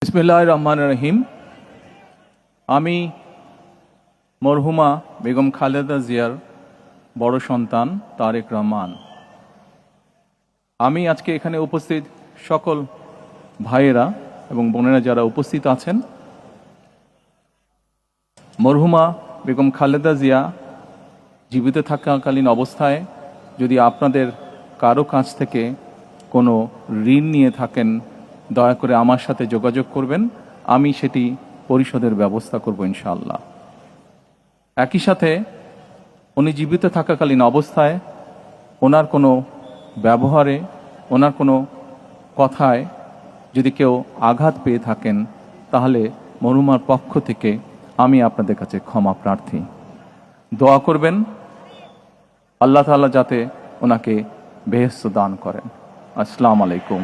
বিসমিল্লাহির রহমানির রহিম। আমি মরহুমা বেগম খালেদা জিয়ার বড় সন্তান তারেক রহমান। আমি আজকে এখানে উপস্থিত সকল ভাইয়েরা এবং বোনেরা যারা উপস্থিত আছেন, মরহুমা বেগম খালেদা জিয়া জীবিত থাকাকালীন অবস্থায় যদি আপনাদের কারো কাছ থেকে কোনো ঋণ নিয়ে থাকেন, দয়া করে আমার সাথে যোগাযোগ করবেন, আমি সেটি পরিশোধের ব্যবস্থা করব ইনশাআল্লাহ। একই সাথে উনি জীবিত থাকাকালীন অবস্থায় ওনার কোনো ব্যবহারে, ওনার কোনো কথায় যদি কেউ আঘাত পেয়ে থাকেন, তাহলে মরহুমার পক্ষ থেকে আমি আপনাদের কাছে ক্ষমা প্রার্থী। দোয়া করবেন আল্লাহ তাআলা যাতে ওনাকে বেহেশত দান করেন। আসসালামু আলাইকুম।